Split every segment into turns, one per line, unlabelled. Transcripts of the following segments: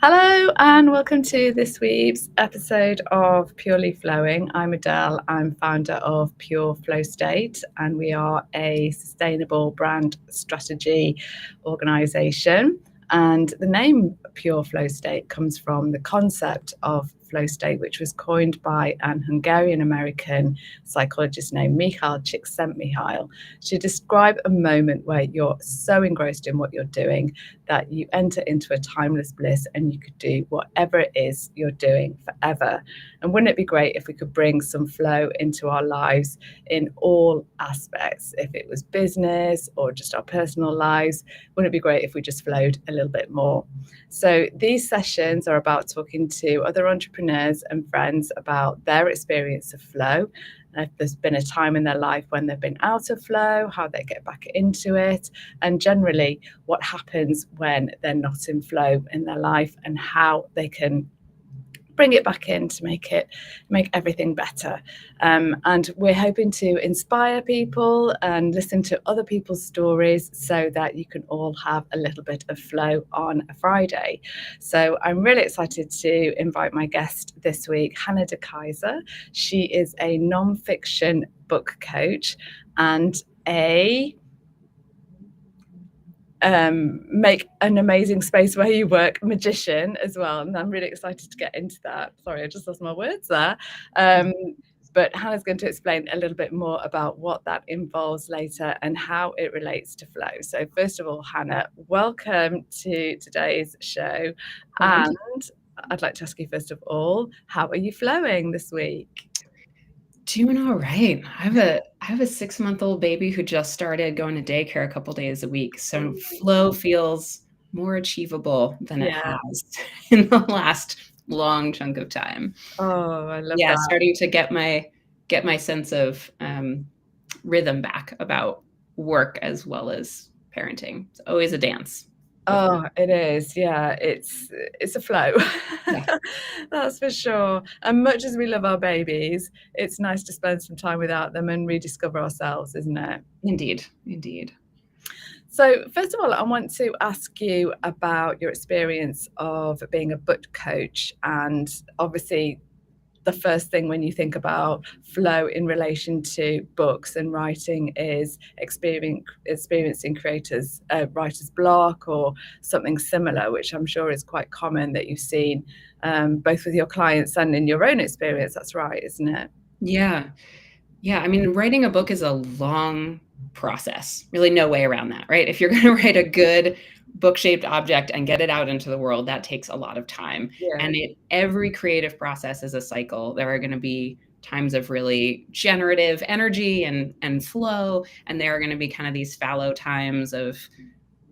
Hello and welcome to this week's episode of Purely Flowing. I'm Adele. I'm founder of Pure Flow State, and we are a sustainable brand strategy organization. And the name Pure Flow State comes from the concept of flow state, which was coined by an Hungarian-American psychologist named Mihaly Csikszentmihalyi to describe a moment where you're so engrossed in what you're doing that you enter into a timeless bliss and you could do whatever it is you're doing forever. And wouldn't it be great if we could bring some flow into our lives in all aspects? If it was business or just our personal lives, wouldn't it be great if we just flowed a little bit more? So these sessions are about talking to other entrepreneurs and friends about their experience of flow. And if there's been a time in their life when they've been out of flow, how they get back into it, and generally what happens when they're not in flow in their life and how they can bring it back in to make everything better. And we're hoping to inspire people and listen to other people's stories so that you can all have a little bit of flow on a Friday. So I'm really excited to invite my guest this week, Hannah de Keijzer. She is a nonfiction book coach and a make an amazing space where you work magician as well, and I'm really excited to get into that. Sorry, I just lost my words there. But Hannah's going to explain a little bit more about what that involves later and how it relates to flow. So first of all, Hannah, welcome to today's show. And I'd like to ask you first of all, how are you flowing this week?
Doing all right. I have a 6-month-old baby who just started going to daycare a couple days a week. So flow feels more achievable than it has in the last long chunk of time.
Oh, I love that.
Starting to get my sense of rhythm back about work as well as parenting. It's always a dance.
Oh, it is. Yeah, it's a flow.
Yeah.
That's for sure. And much as we love our babies, it's nice to spend some time without them and rediscover ourselves, isn't it?
Indeed. Indeed.
So first of all, I want to ask you about your experience of being a book coach, and obviously the first thing when you think about flow in relation to books and writing is experiencing writer's block or something similar, which I'm sure is quite common that you've seen both with your clients and in your own experience. That's right, isn't it?
Yeah. Yeah. I mean, writing a book is a long process. Really no way around that, right? If you're going to write a good book-shaped object and get it out into the world, that takes a lot of time.
Yeah.
And every creative process is a cycle. There are going to be times of really generative energy and flow, and there are going to be kind of these fallow times of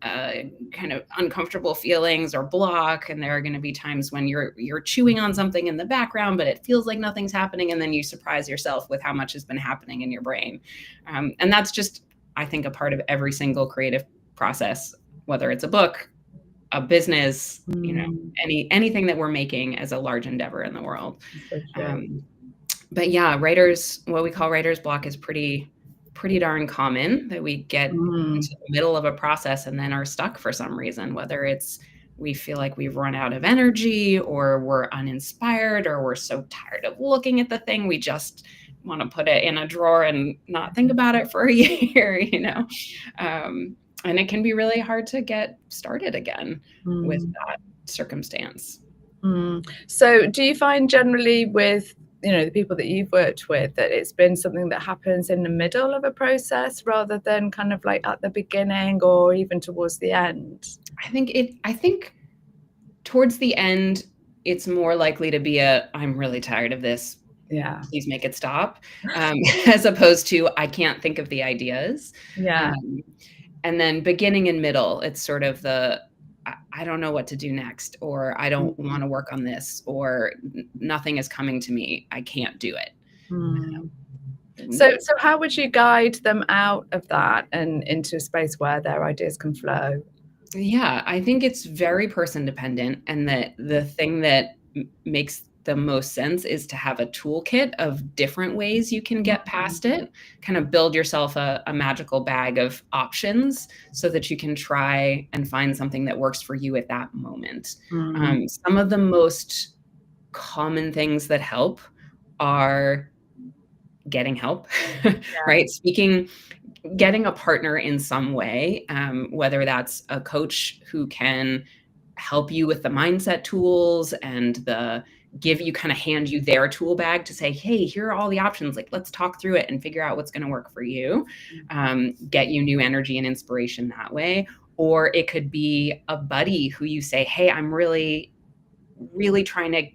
kind of uncomfortable feelings or block, and there are going to be times when you're chewing on something in the background but it feels like nothing's happening, and then you surprise yourself with how much has been happening in your brain. And that's just, I think, a part of every single creative process, whether it's a book, a business, anything that we're making as a large endeavor in the world. But yeah, what we call writer's block is pretty darn common, that we get into the middle of a process and then are stuck for some reason, whether it's we feel like we've run out of energy, or we're uninspired, or we're so tired of looking at the thing we just want to put it in a drawer and not think about it for a year, and it can be really hard to get started again with that circumstance.
So do you find generally with the people that you've worked with that it's been something that happens in the middle of a process rather than kind of like at the beginning or even towards the end?
I think towards the end, it's more likely to be I'm really tired of this.
Yeah.
Please make it stop. As opposed to, I can't think of the ideas.
Yeah.
And then beginning and middle, it's sort of I don't know what to do next, or I don't want to work on this, or nothing is coming to me. I can't do it.
So how would you guide them out of that and into a space where their ideas can flow?
Yeah, I think it's very person dependent, and that the thing that makes the most sense is to have a toolkit of different ways you can get past it, kind of build yourself a magical bag of options so that you can try and find something that works for you at that moment. Some of the most common things that help are getting help, right? Getting a partner in some way, whether that's a coach who can help you with the mindset tools and hand you their tool bag to say, hey, here are all the options. Like, let's talk through it and figure out what's going to work for you. Get you new energy and inspiration that way. Or it could be a buddy who you say, hey, I'm really, really trying to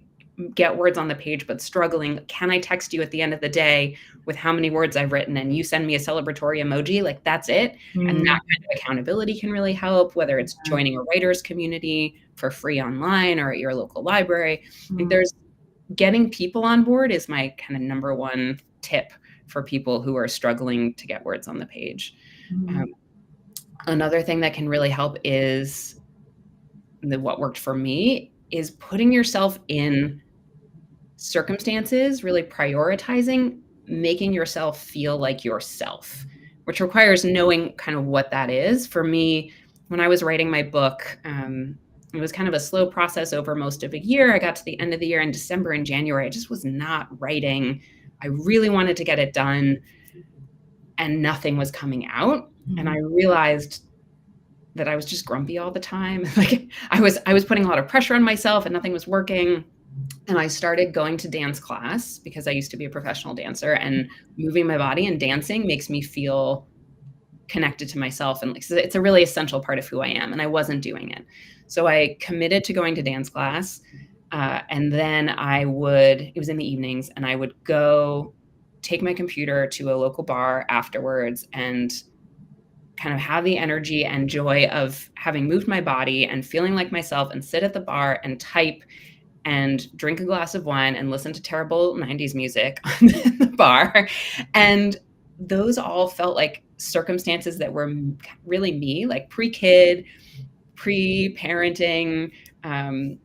get words on the page, but struggling. Can I text you at the end of the day with how many words I've written and you send me a celebratory emoji? Like, that's it. And that kind of accountability can really help, whether it's joining a writer's community for free online or at your local library. Like, there's getting people on board is my kind of number one tip for people who are struggling to get words on the page. Another thing that can really help is what worked for me is putting yourself in circumstances, really prioritizing, making yourself feel like yourself, which requires knowing kind of what that is. For me, when I was writing my book, it was kind of a slow process over most of a year. I got to the end of the year in December and January. I just was not writing. I really wanted to get it done and nothing was coming out. And I realized that I was just grumpy all the time. Like I was putting a lot of pressure on myself and nothing was working. And I started going to dance class because I used to be a professional dancer, and moving my body and dancing makes me feel connected to myself. And it's a really essential part of who I am. And I wasn't doing it. So I committed to going to dance class. And then it was in the evenings, and I would go take my computer to a local bar afterwards and kind of have the energy and joy of having moved my body and feeling like myself, and sit at the bar and type and drink a glass of wine and listen to terrible 90s music on the bar. And those all felt like circumstances that were really me, like pre-kid, pre-parenting, in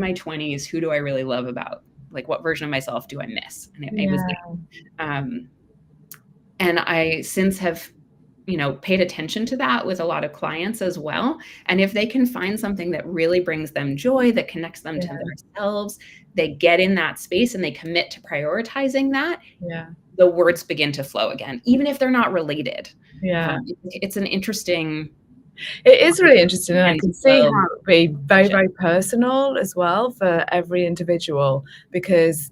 my 20s, who do I really love about? Like, what version of myself do I miss? And it was that. And I since have paid attention to that with a lot of clients as well. And if they can find something that really brings them joy, that connects them to themselves, they get in that space and they commit to prioritizing that, the words begin to flow again, even if they're not related. It's an interesting...
It is really interesting, and I can see how it would be very, very personal as well for every individual, because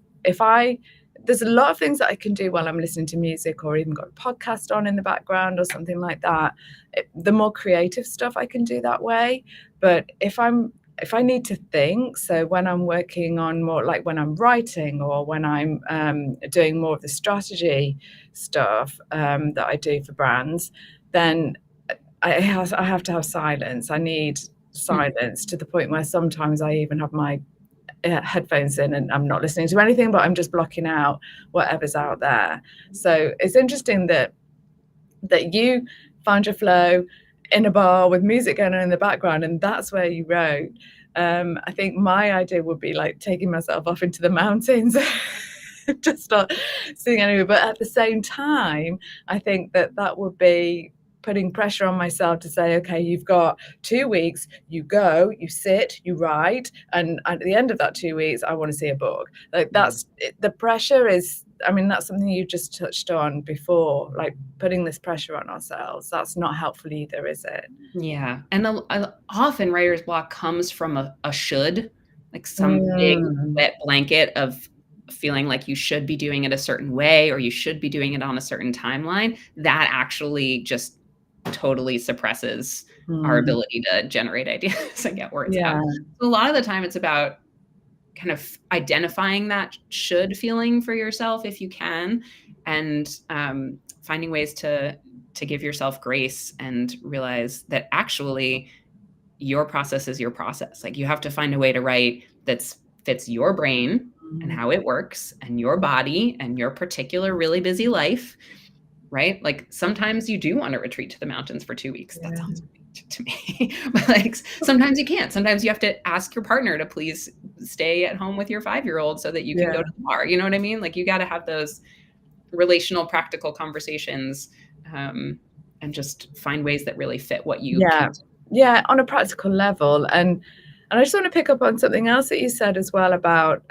there's a lot of things that I can do while I'm listening to music, or even got a podcast on in the background or something like that. The more creative stuff I can do that way. But if I need to think, so when I'm working on more, like when I'm writing or when I'm doing more of the strategy stuff that I do for brands, then I have to have silence. I need silence to the point where sometimes I even have my headphones in and I'm not listening to anything, but I'm just blocking out whatever's out there. So it's interesting that you found your flow in a bar with music going on in the background, and that's where you wrote. I think my idea would be like taking myself off into the mountains to start singing anyway. But at the same time, I think that would be putting pressure on myself to say, okay, you've got 2 weeks, you go, you sit, you write, and at the end of that 2 weeks, I want to see a book. Like that's the pressure is, that's something you just touched on before, like putting this pressure on ourselves. That's not helpful either, is it?
Yeah. And often writer's block comes from a should, like some big wet blanket of feeling like you should be doing it a certain way, or you should be doing it on a certain timeline. That actually just totally suppresses our ability to generate ideas and get words out. So a lot of the time it's about kind of identifying that should feeling for yourself if you can, and finding ways to give yourself grace and realize that actually your process is your process. Like, you have to find a way to write that fits your brain and how it works and your body and your particular really busy life. Right? Like, sometimes you do want to retreat to the mountains for 2 weeks. That sounds great to me. But like, sometimes you can't. Sometimes you have to ask your partner to please stay at home with your 5-year-old so that you can go to the bar. You know what I mean? Like, you got to have those relational, practical conversations, and just find ways that really fit what you can do.
Yeah, on a practical level. And I just want to pick up on something else that you said as well about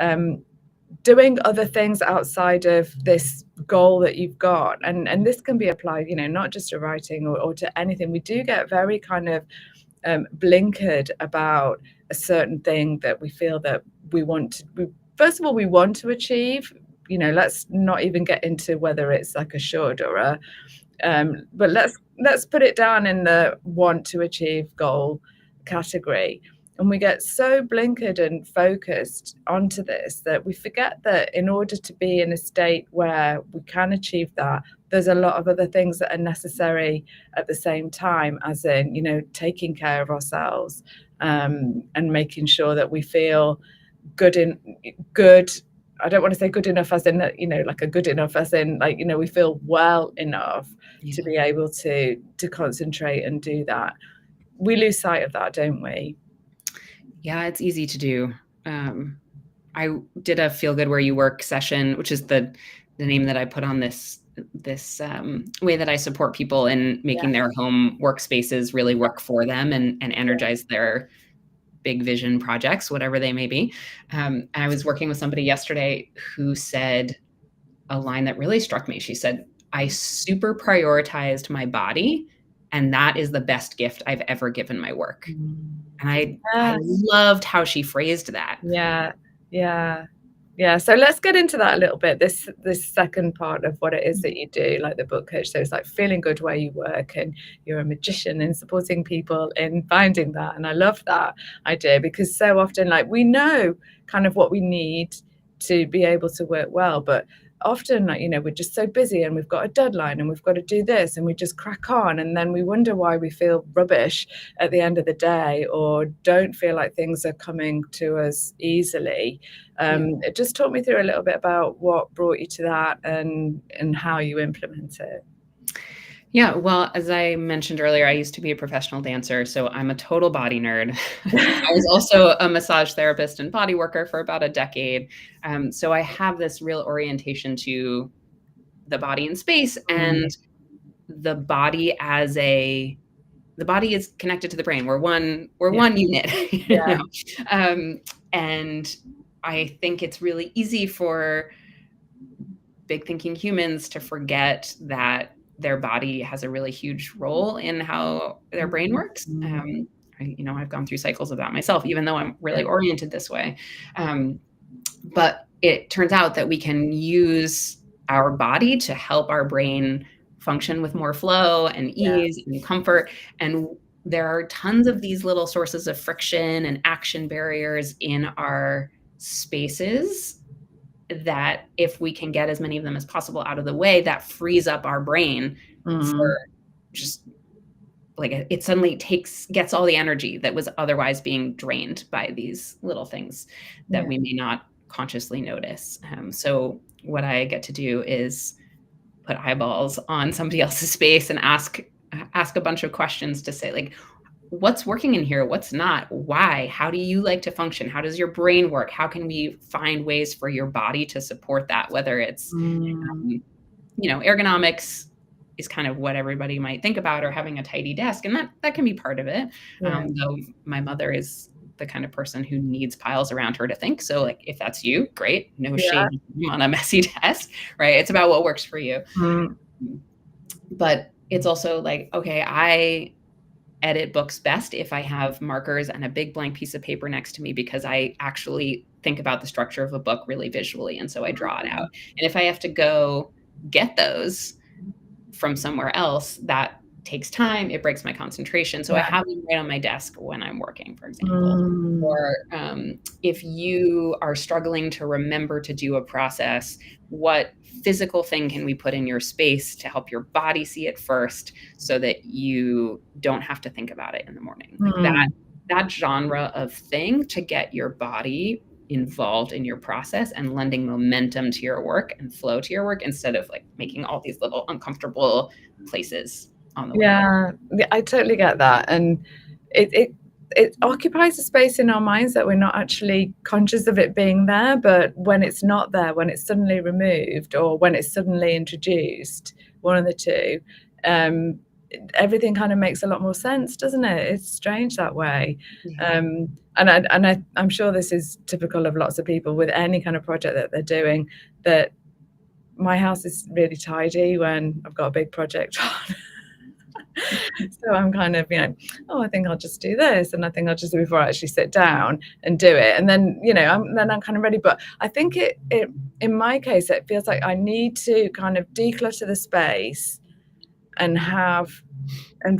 doing other things outside of this goal that you've got. And this can be applied, you know, not just to writing or to anything. We do get very kind of blinkered about a certain thing that we feel that we want to, first of all, we want to achieve. You know, let's not even get into whether it's like a should or a but let's put it down in the want to achieve goal category. And we get so blinkered and focused onto this that we forget that in order to be in a state where we can achieve that, there's a lot of other things that are necessary at the same time, as in, you know, taking care of ourselves, and making sure that we feel good. I don't want to say good enough as in, you know, like a good enough as in, like, you know, we feel well enough to be able to concentrate and do that. We lose sight of that, don't we?
Yeah, it's easy to do. I did a Feel Good Where You Work session, which is the name that I put on this way that I support people in making their home workspaces really work for them and energize their big vision projects, whatever they may be. I was working with somebody yesterday who said a line that really struck me. She said, "I super prioritized my body, and that is the best gift I've ever given my work." And I loved how she phrased that.
Yeah. So let's get into that a little bit. This second part of what it is that you do, like the book coach. So it's like feeling good where you work, and you're a magician in supporting people in finding that. And I love that idea, because so often, like, we know kind of what we need to be able to work well, but often, like, you know, we're just so busy and we've got a deadline and we've got to do this, and we just crack on, and then we wonder why we feel rubbish at the end of the day, or don't feel like things are coming to us easily. Just talk me through a little bit about what brought you to that and how you implement it.
Yeah, well, as I mentioned earlier, I used to be a professional dancer, so I'm a total body nerd. I was also a massage therapist and body worker for about a decade. So I have this real orientation to the body in space, and the body the body is connected to the brain. We're one unit, you know? And I think it's really easy for big thinking humans to forget that their body has a really huge role in how their brain works. You know, I've gone through cycles of that myself, even though I'm really oriented this way. But it turns out that we can use our body to help our brain function with more flow and ease and comfort. And there are tons of these little sources of friction and action barriers in our spaces that, if we can get as many of them as possible out of the way, that frees up our brain for just, like, it suddenly gets all the energy that was otherwise being drained by these little things that we may not consciously notice. So what I get to do is put eyeballs on somebody else's space and ask a bunch of questions to say, like, what's working in here? What's not? Why? How do you like to function? How does your brain work? How can we find ways for your body to support that? Whether it's, you know, ergonomics is kind of what everybody might think about, or having a tidy desk. And that can be part of it. Though my mother is the kind of person who needs piles around her to think. So, like, if that's you, great. No shame on a messy desk, right? It's about what works for you. But it's also like, okay, I edit books best if I have markers and a big blank piece of paper next to me, because I actually think about the structure of a book really visually. And so I draw it out. And if I have to go get those from somewhere else, that takes time. It breaks my concentration. So I have them right on my desk when I'm working, for example. Or if you are struggling to remember to do a process, what physical thing can we put in your space to help your body see it first, so that you don't have to think about it in the morning? Like that genre of thing to get your body involved in your process and lending momentum to your work and flow to your work, instead of, like, making all these little uncomfortable places on the way.
I totally get that. And it it occupies a space in our minds that we're not actually conscious of it being there. But when it's not there, when it's suddenly removed or when it's suddenly introduced, one of the two, everything kind of makes a lot more sense, doesn't it? It's strange that way.
Yeah.
I'm sure this is typical of lots of people with any kind of project that they're doing, that my house is really tidy when I've got a big project on. So I'm kind of, I think I'll just do this, and I think I'll just do it before I actually sit down and do it, and then I'm kind of ready. But I think it in my case, it feels like I need to kind of declutter the space and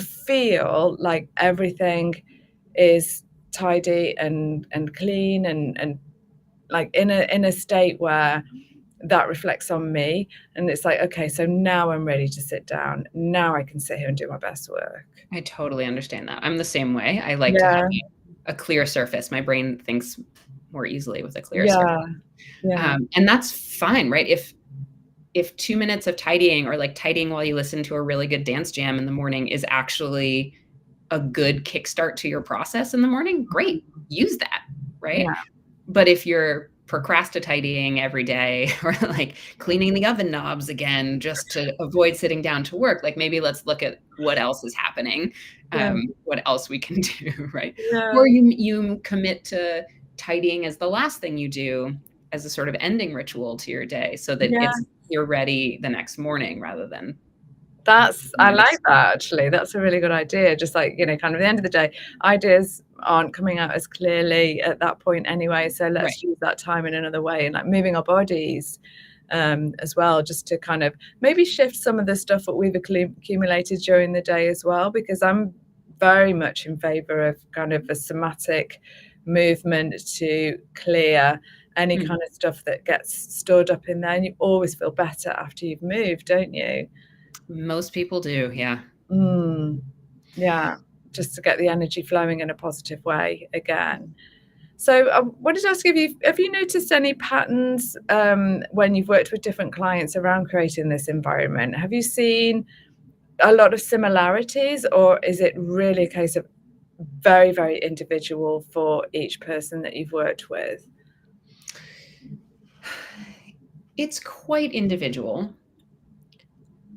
feel like everything is tidy and clean and like in a state where that reflects on me, and it's like, okay, so now I'm ready to sit down. Now I can sit here and do my best work.
I totally understand that. I'm the same way. I like to have a clear surface. My brain thinks more easily with a clear surface. And that's fine, right? If 2 minutes of tidying, or like tidying while you listen to a really good dance jam in the morning, is actually a good kickstart to your process in the morning, great, use that, right?
Yeah.
But if you're procrastinating every day, or like cleaning the oven knobs again just to avoid sitting down to work, like maybe let's look at what else is happening, what else we can do, right? Or you commit to tidying as the last thing you do, as a sort of ending ritual to your day, so that you're ready the next morning rather than.
I like that, actually. That's a really good idea. Just like, kind of at the end of the day, ideas aren't coming out as clearly at that point anyway. So let's use that time in another way, and like moving our bodies as well, just to kind of maybe shift some of the stuff that we've accumulated during the day as well, because I'm very much in favor of kind of a somatic movement to clear any kind of stuff that gets stored up in there. And you always feel better after you've moved, don't you?
Most people do, yeah.
Yeah, just to get the energy flowing in a positive way again. So I wanted to ask, have you noticed any patterns when you've worked with different clients around creating this environment? Have you seen a lot of similarities, or is it really a case of very, very individual for each person that you've worked with?
It's quite individual.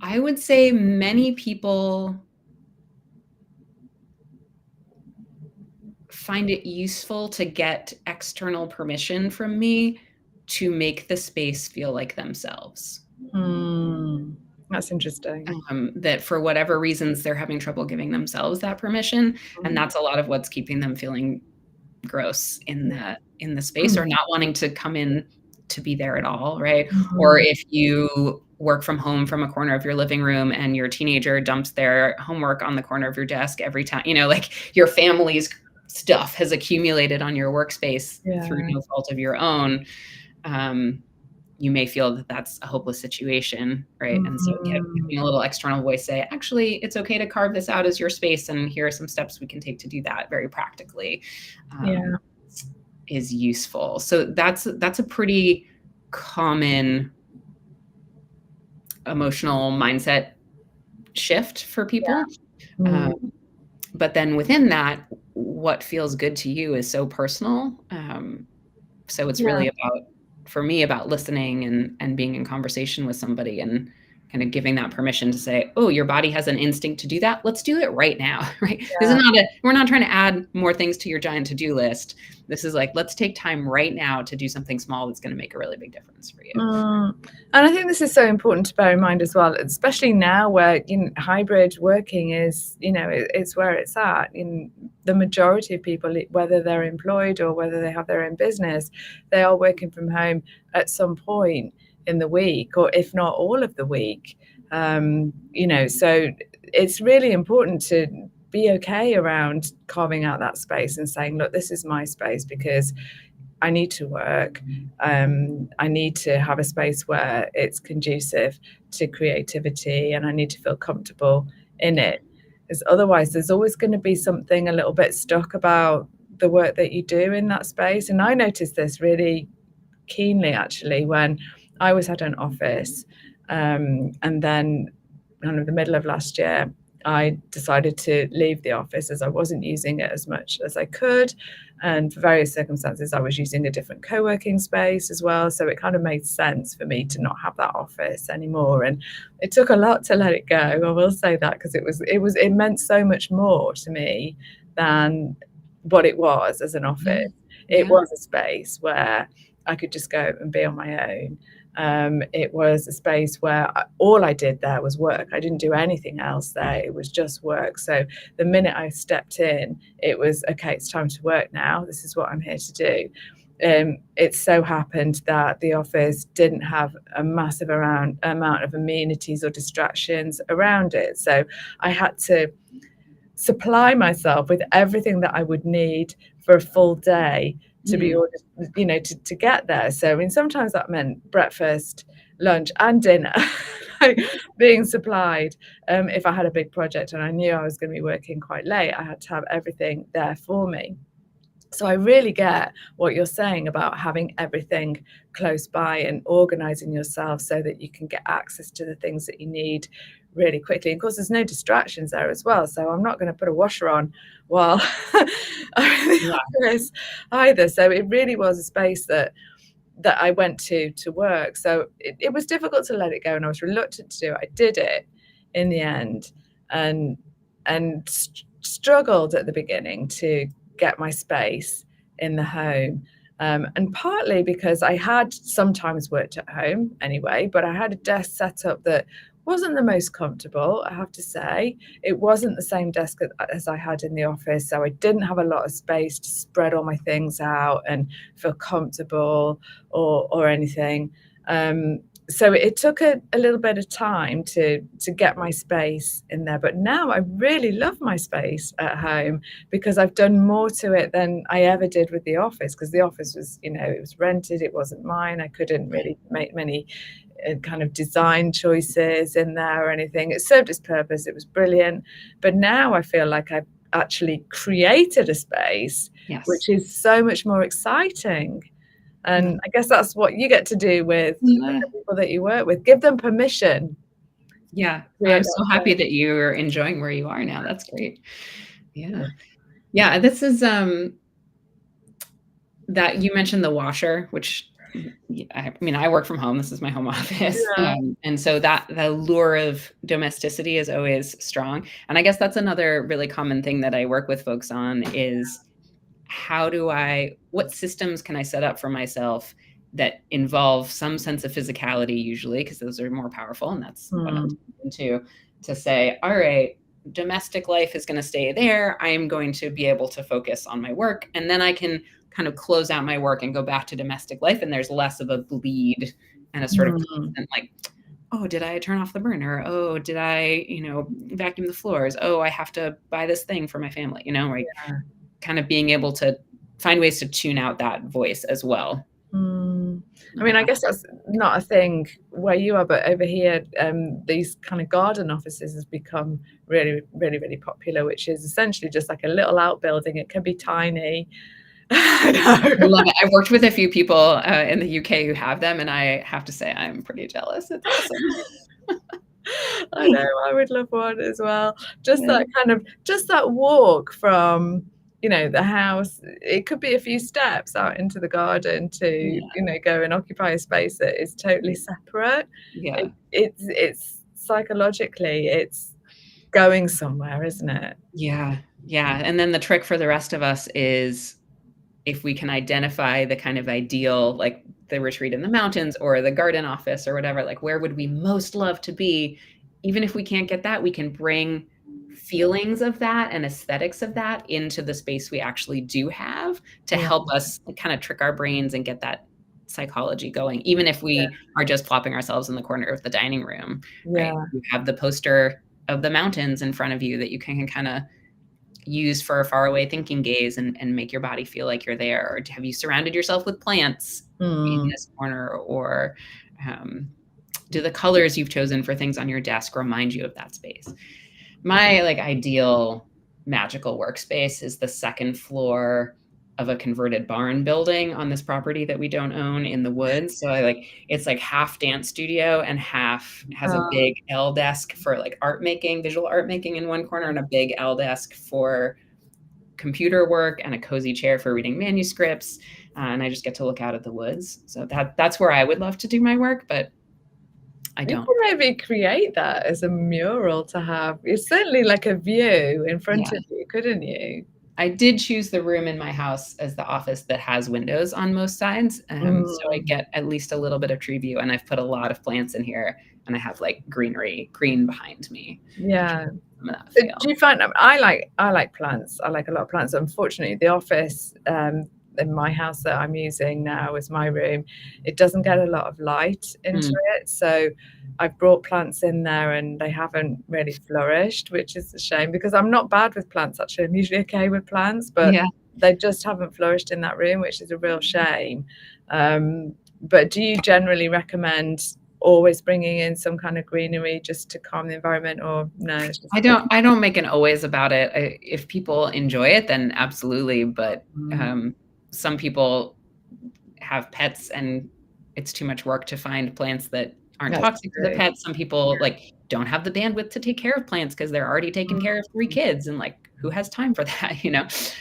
I would say many people find it useful to get external permission from me to make the space feel like themselves.
That's interesting.
That for whatever reasons, they're having trouble giving themselves that permission. And that's a lot of what's keeping them feeling gross in the space, or not wanting to come in to be there at all, right? Or if you work from home from a corner of your living room and your teenager dumps their homework on the corner of your desk every time, like your family's stuff has accumulated on your workspace through no fault of your own, you may feel that that's a hopeless situation, right? And so having a little external voice say, actually, it's okay to carve this out as your space, and here are some steps we can take to do that very practically, is useful. So that's a pretty common emotional mindset shift for people. But then within that, what feels good to you is so personal. So it's really for me, about listening and being in conversation with somebody, and kind of giving that permission to say, oh, your body has an instinct to do that. Let's do it right now, right? This is we're not trying to add more things to your giant to-do list. This is like, let's take time right now to do something small that's going to make a really big difference for you.
And I think this is so important to bear in mind as well, especially now where hybrid working is, it's where it's at. The majority of people, whether they're employed or whether they have their own business, they are working from home at some point in the week, or if not all of the week. So it's really important to be okay around carving out that space and saying, look, this is my space because I need to work. I need to have a space where it's conducive to creativity, and I need to feel comfortable in it. Because otherwise there's always going to be something a little bit stuck about the work that you do in that space. And I noticed this really keenly, actually, when I was at an office, and then kind of the middle of last year, I decided to leave the office as I wasn't using it as much as I could. And for various circumstances, I was using a different co-working space as well. So it kind of made sense for me to not have that office anymore. And it took a lot to let it go. I will say that, because it meant so much more to me than what it was as an office. It was a space where I could just go and be on my own. It was a space where all I did there was work. I didn't do anything else there. It was just work. So the minute I stepped in, it was, okay, it's time to work now. This is what I'm here to do. It so happened that the office didn't have a massive amount of amenities or distractions around it. So I had to supply myself with everything that I would need for a full day to be ordered, to get there. So I mean, sometimes that meant breakfast, lunch, and dinner being supplied. If I had a big project and I knew I was going to be working quite late, I had to have everything there for me. So I really get what you're saying about having everything close by and organizing yourself so that you can get access to the things that you need really quickly. And of course, there's no distractions there as well. So I'm not going to put a washer on while I'm in the office either. So it really was a space that I went to work. So it was difficult to let it go, and I was reluctant to do it. I did it in the end, and struggled at the beginning to get my space in the home. And partly because I had sometimes worked at home anyway, but I had a desk set up that wasn't the most comfortable, I have to say. It wasn't the same desk as I had in the office, so I didn't have a lot of space to spread all my things out and feel comfortable or anything. So it took a little bit of time to get my space in there. But now I really love my space at home, because I've done more to it than I ever did with the office, because the office was, it was rented, it wasn't mine. I couldn't really make many kind of design choices in there or anything. It served its purpose. It was brilliant. But now I feel like I've actually created a space, which is so much more exciting. And I guess that's what you get to do with the people that you work with. Give them permission.
Yeah. I'm so happy that you're enjoying where you are now. That's great. Yeah. Yeah. This is, that you mentioned the washer, which I mean, I work from home. This is my home office. And so that the lure of domesticity is always strong. And I guess that's another really common thing that I work with folks on is, what systems can I set up for myself that involve some sense of physicality, usually, because those are more powerful. And that's what I'm into, to say, all right, domestic life is going to stay there. I'm going to be able to focus on my work. And then I can kind of close out my work and go back to domestic life. And there's less of a bleed and a sort of constant, like, oh, did I turn off the burner? Oh, did I, vacuum the floors? Oh, I have to buy this thing for my family, right? Yeah. Kind of being able to find ways to tune out that voice as well.
I mean, I guess that's not a thing where you are, but over here, these kind of garden offices has become really, really, really popular, which is essentially just like a little outbuilding. It can be tiny.
I love it. I've worked with a few people in the UK who have them, and I have to say I'm pretty jealous. It's awesome.
I know, I would love one as well. Just that walk from the house. It could be a few steps out into the garden to go and occupy a space that is totally separate. It's psychologically, it's going somewhere, isn't it?
Yeah. And then the trick for the rest of us is, if we can identify the kind of ideal, like the retreat in the mountains or the garden office or whatever, like where would we most love to be? Even if we can't get that, we can bring feelings of that and aesthetics of that into the space we actually do have to help us kind of trick our brains and get that psychology going, even if we are just plopping ourselves in the corner of the dining room, right? You have the poster of the mountains in front of you that you can kind of use for a faraway thinking gaze and make your body feel like you're there. Or have you surrounded yourself with plants in this corner? Or do the colors you've chosen for things on your desk remind you of that space? My ideal magical workspace is the second floor of a converted barn building on this property that we don't own in the woods. So it's like half dance studio and half has a big L desk for like art making, visual art making in one corner, and a big L desk for computer work and a cozy chair for reading manuscripts. And I just get to look out at the woods. So that's where I would love to do my work, but I don't.
You could maybe create that as a mural to have. It's certainly like a view in front of you, couldn't you?
I did choose the room in my house as the office that has windows on most sides. So I get at least a little bit of tree view, and I've put a lot of plants in here, and I have like green behind me.
Yeah. Do you find I like plants. I like a lot of plants. Unfortunately, the office in my house that I'm using now as my room, it doesn't get a lot of light into it. So I've brought plants in there and they haven't really flourished, which is a shame because I'm not bad with plants, actually. I'm usually okay with plants, but they just haven't flourished in that room, which is a real shame. But do you generally recommend always bringing in some kind of greenery just to calm the environment, or no?
I don't make an always about it. If people enjoy it, then absolutely. But some people have pets and it's too much work to find plants that aren't toxic to the pets. Some people like don't have the bandwidth to take care of plants because they're already taking care of 3 kids, and like, who has time for that?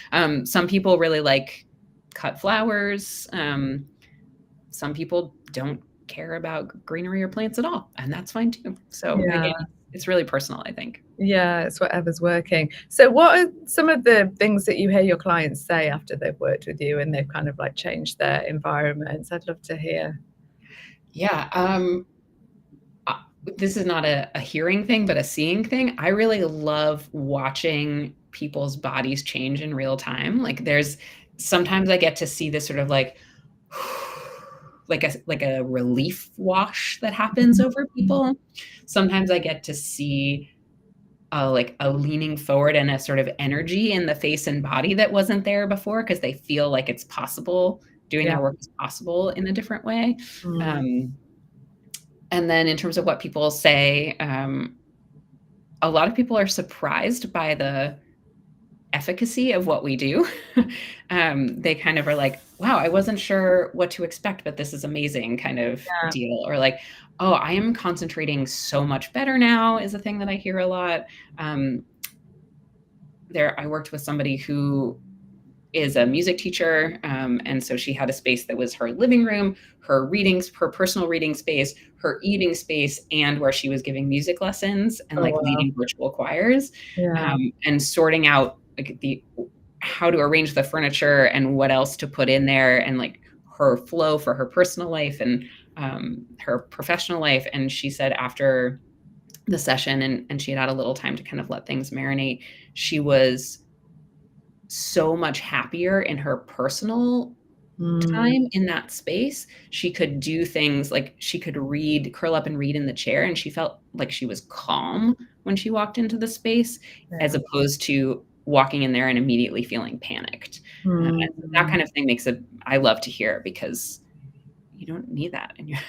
Some people really like cut flowers. Some people don't care about greenery or plants at all, and that's fine too. So again, it's really personal, I think.
Yeah, it's whatever's working. So what are some of the things that you hear your clients say after they've worked with you and they've kind of like changed their environments? I'd love to hear.
Yeah. This is not a hearing thing, but a seeing thing. I really love watching people's bodies change in real time. Like sometimes I get to see this sort of like a relief wash that happens over people. Sometimes I get to see like a leaning forward and a sort of energy in the face and body that wasn't there before, because they feel like it's possible, doing their work is possible in a different way. And then in terms of what people say, a lot of people are surprised by the efficacy of what we do. They kind of are like, wow, I wasn't sure what to expect, but this is amazing kind of deal. Or like, oh, I am concentrating so much better now is a thing that I hear a lot. I worked with somebody who is a music teacher. And so she had a space that was her living room, her personal reading space, her eating space, and where she was giving music lessons and leading virtual choirs, and sorting out like how to arrange the furniture and what else to put in there, and like her flow for her personal life and her professional life. And she said after the session, and she had a little time to kind of let things marinate, she was so much happier in her personal time in that space. She could do things like she could curl up and read in the chair, and she felt like she was calm when she walked into the space, as opposed to walking in there and immediately feeling panicked. And that kind of thing I love to hear, because you don't need that in your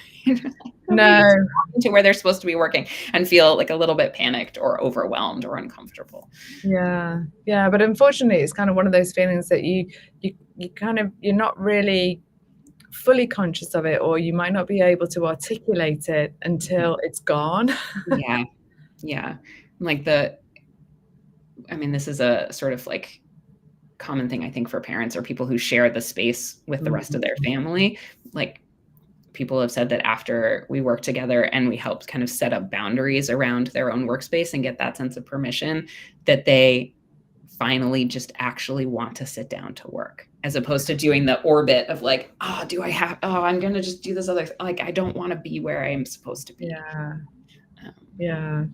to where they're supposed to be working and feel like a little bit panicked or overwhelmed or uncomfortable.
Yeah. But unfortunately, it's kind of one of those feelings that you're not really fully conscious of it, or you might not be able to articulate it until it's gone.
Yeah. Like this is a sort of like common thing, I think, for parents or people who share the space with the rest of their family. Like, people have said that after we work together and we helped kind of set up boundaries around their own workspace and get that sense of permission, that they finally just actually want to sit down to work, as opposed to doing the orbit of like, I'm going to just do this other, like, I don't want to be where I am supposed to be.
Yeah.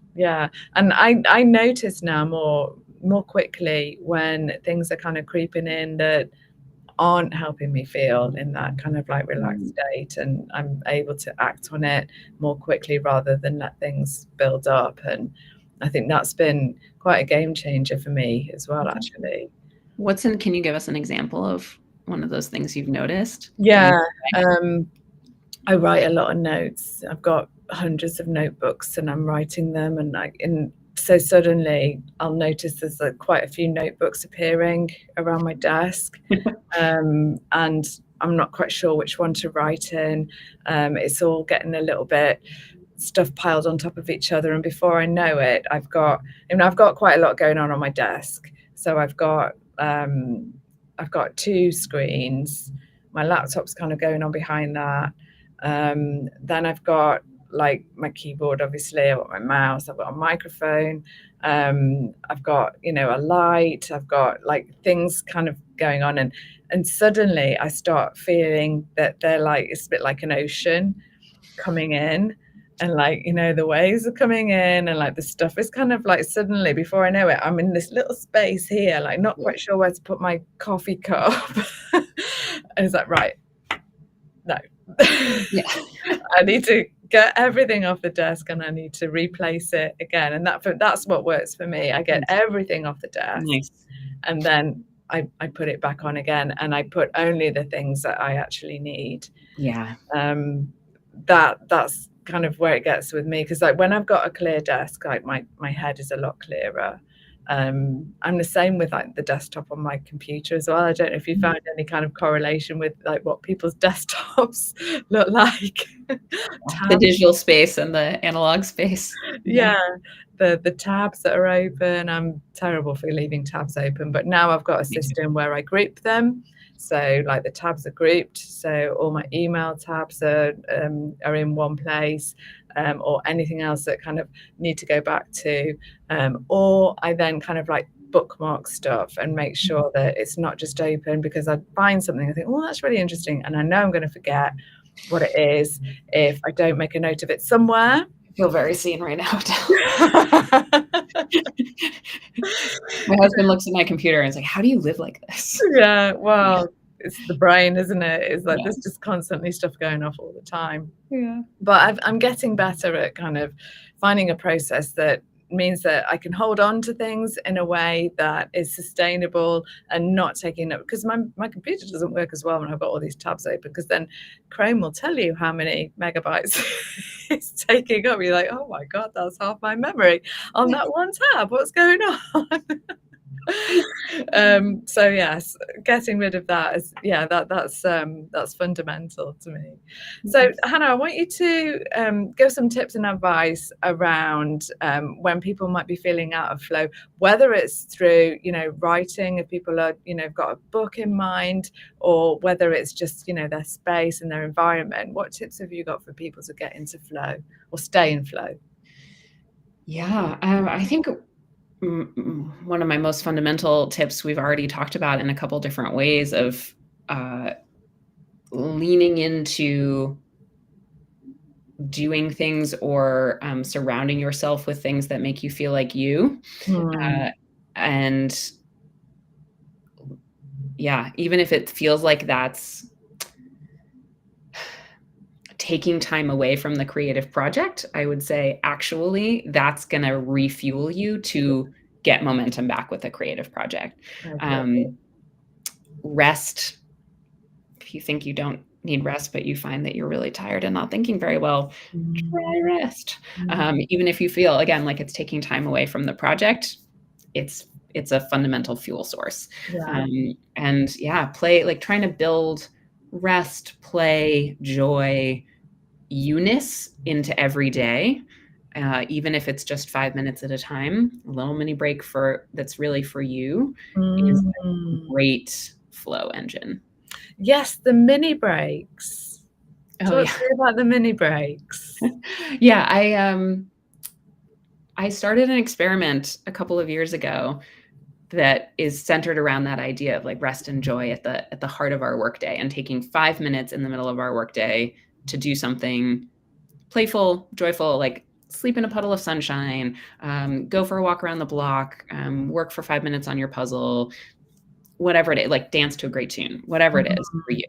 And I notice now more quickly when things are kind of creeping in that aren't helping me feel in that kind of like relaxed state, and I'm able to act on it more quickly rather than let things build up. And I think that's been quite a game changer for me as well, actually.
Can you give us an example of one of those things you've noticed?
I write a lot of notes. I've got hundreds of notebooks and I'm writing them, and so suddenly I'll notice there's quite a few notebooks appearing around my desk, and I'm not quite sure which one to write in. It's all getting a little bit stuff piled on top of each other, and before I know it, I've got quite a lot going on my desk. So I've got two screens. My laptop's kind of going on behind that. Then I've got like my keyboard, obviously. I've got my mouse. I've got a microphone. I've got a light. I've got like things kind of going on, and suddenly I start feeling that they're like, it's a bit like an ocean coming in, and like the waves are coming in, and like the stuff is kind of like, suddenly before I know it, I'm in this little space here, like not quite sure where to put my coffee cup. And it's like, right, no.
Yeah.
I need to get everything off the desk and I need to replace it again, and that's what works for me. I get everything off the desk.
Nice.
And then I put it back on again, and I put only the things that I actually need.
Yeah.
That's kind of where it gets with me, because like when I've got a clear desk, like my head is a lot clearer. I'm the same with like the desktop on my computer as well. I don't know if you found any kind of correlation with like what people's desktops look like.
The digital space and the analog space.
Yeah, the tabs that are open. I'm terrible for leaving tabs open, but now I've got a system where I group them. So like the tabs are grouped, so all my email tabs are in one place, or anything else that kind of need to go back to, or I then kind of like bookmark stuff and make sure that it's not just open, because I find something, I think, oh, that's really interesting, and I know I'm going to forget what it is if I don't make a note of it somewhere.
I feel very seen right now. My husband looks at my computer and is like, how do you live like this?
Yeah, well, it's the brain, isn't it? It's like there's just constantly stuff going off all the time.
Yeah.
But I'm getting better at kind of finding a process that means that I can hold on to things in a way that is sustainable and not taking up, because my computer doesn't work as well when I've got all these tabs open, because then Chrome will tell you how many megabytes it's taking up. You're like, oh my God, that's half my memory on that one tab. What's going on? So yes, getting rid of that is that's fundamental to me. So Hannah, I want you to give some tips and advice around when people might be feeling out of flow, whether it's through writing, if people are got a book in mind, or whether it's just their space and their environment. What tips have you got for people to get into flow or stay in flow?
Yeah, I think one of my most fundamental tips we've already talked about in a couple different ways of leaning into doing things or surrounding yourself with things that make you feel like you. And yeah, even if it feels like that's taking time away from the creative project, I would say actually that's going to refuel you to get momentum back with a creative project. Rest. If you think you don't need rest, but you find that you're really tired and not thinking very well, try rest. Even if you feel, again, like it's taking time away from the project, it's a fundamental fuel source. And yeah, play, like trying to build rest, play, joy, you-ness into every day, even if it's just 5 minutes at a time. A little mini break that's really for you is a great flow engine.
Yes, the mini breaks. Talk to me about the mini breaks.
Yeah, I started an experiment a couple of years ago that is centered around that idea of like rest and joy at the heart of our workday, and taking 5 minutes in the middle of our workday to do something playful, joyful, like sleep in a puddle of sunshine, go for a walk around the block, work for 5 minutes on your puzzle, whatever it is, like dance to a great tune, whatever it is for you.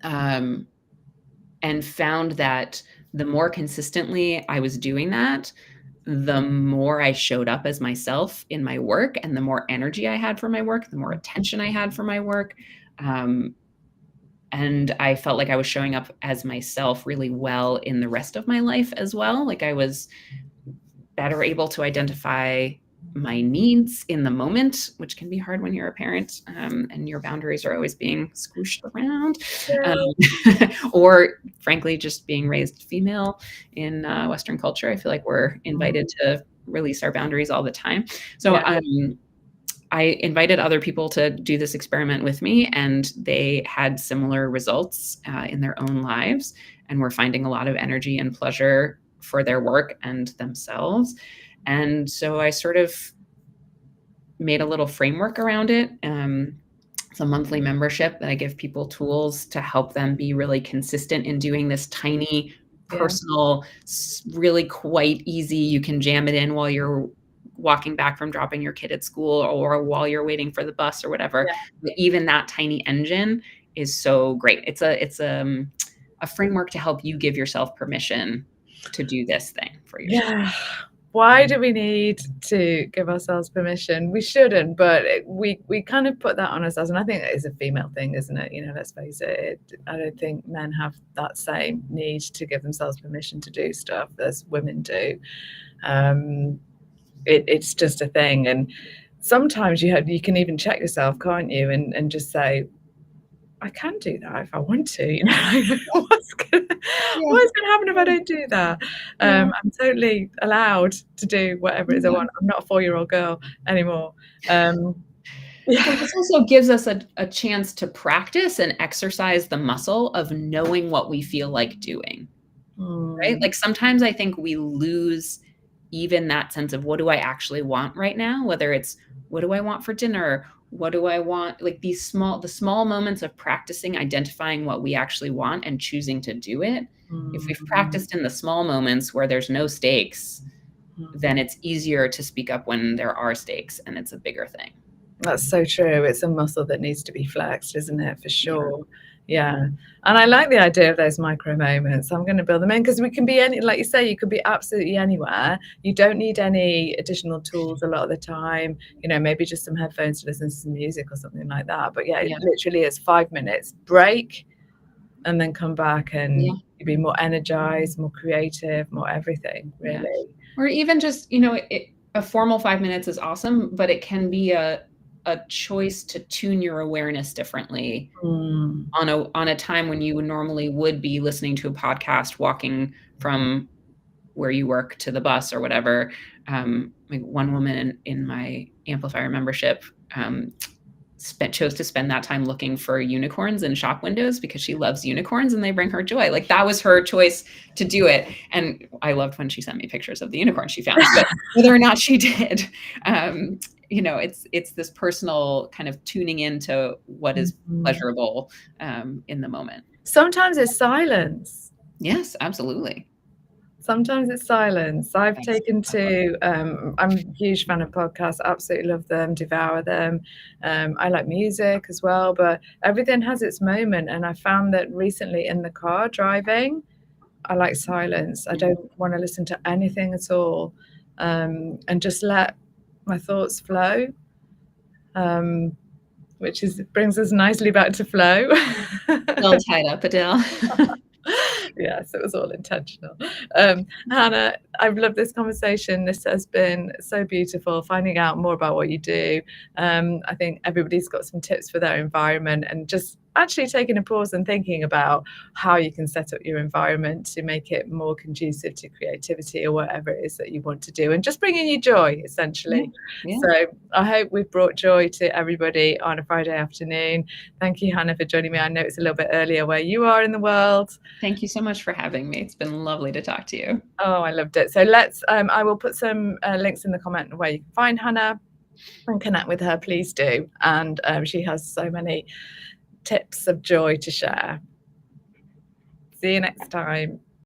And found that the more consistently I was doing that, the more I showed up as myself in my work, and the more energy I had for my work, the more attention I had for my work. And I felt like I was showing up as myself really well in the rest of my life as well. Like I was better able to identify my needs in the moment, which can be hard when you're a parent, and your boundaries are always being squished around, or frankly, just being raised female in Western culture. I feel like we're invited to release our boundaries all the time. So I invited other people to do this experiment with me, and they had similar results in their own lives, and were finding a lot of energy and pleasure for their work and themselves. And so I sort of made a little framework around it. It's a monthly membership that I give people tools to help them be really consistent in doing this tiny, personal, really quite easy. You can jam it in while you're walking back from dropping your kid at school, or while you're waiting for the bus or whatever. But even that tiny engine is so great. It's a framework to help you give yourself permission to do this thing for yourself.
Yeah. Why do we need to give ourselves permission? We shouldn't, but we kind of put that on ourselves. And I think it is a female thing, isn't it? You know, let's face it. I don't think men have that same need to give themselves permission to do stuff as women do. It's just a thing. And sometimes you can even check yourself, can't you? And just say, I can do that if I want to. You know, what's going to happen if I don't do that? I'm totally allowed to do whatever it is I want. I'm not a 4-year-old girl anymore.
Well, this also gives us a chance to practice and exercise the muscle of knowing what we feel like doing, right? Like sometimes I think we lose even that sense of what do I actually want right now? Whether it's what do I want for dinner? What do I want? Like the small moments of practicing identifying what we actually want and choosing to do it. If we've practiced in the small moments where there's no stakes, then it's easier to speak up when there are stakes and it's a bigger thing.
That's so true. It's a muscle that needs to be flexed, isn't it? For sure. Yeah. And I like the idea of those micro moments. I'm going to build them in because we can be like you say, you could be absolutely anywhere. You don't need any additional tools a lot of the time. You know, maybe just some headphones to listen to some music or something like that. But it literally is 5 minutes break and then come back and you be more energized, more creative, more everything, really.
Or even just, you know, a formal 5 minutes is awesome, but it can be a choice to tune your awareness differently on a time when you normally would be listening to a podcast, walking from where you work to the bus or whatever. Like one woman in my Amplifier membership chose to spend that time looking for unicorns in shop windows because she loves unicorns and they bring her joy. Like that was her choice to do it. And I loved when she sent me pictures of the unicorn she found, but whether or not she did, you know, it's this personal kind of tuning into what is pleasurable in the moment.
Sometimes it's silence.
Yes, absolutely.
Sometimes it's silence. I've taken to, I'm a huge fan of podcasts, absolutely love them, devour them. I like music as well, but everything has its moment. And I found that recently in the car driving, I like silence. I don't want to listen to anything at all, and just let my thoughts flow, which brings us nicely back to flow.
Well tied up, Adele.
Yes, it was all intentional. Hannah, I've loved this conversation. This has been so beautiful, finding out more about what you do. I think everybody's got some tips for their environment and just actually taking a pause and thinking about how you can set up your environment to make it more conducive to creativity or whatever it is that you want to do, and just bringing you joy, essentially. So I hope we've brought joy to everybody on a Friday afternoon. Thank you, Hannah, for joining me. I know it's a little bit earlier where you are in the world.
Thank you so much for having me. It's been lovely to talk to you.
Oh, I loved it. So let's, I will put some links in the comment where you can find Hannah and connect with her. Please do. And she has so many tips of joy to share. See you next time.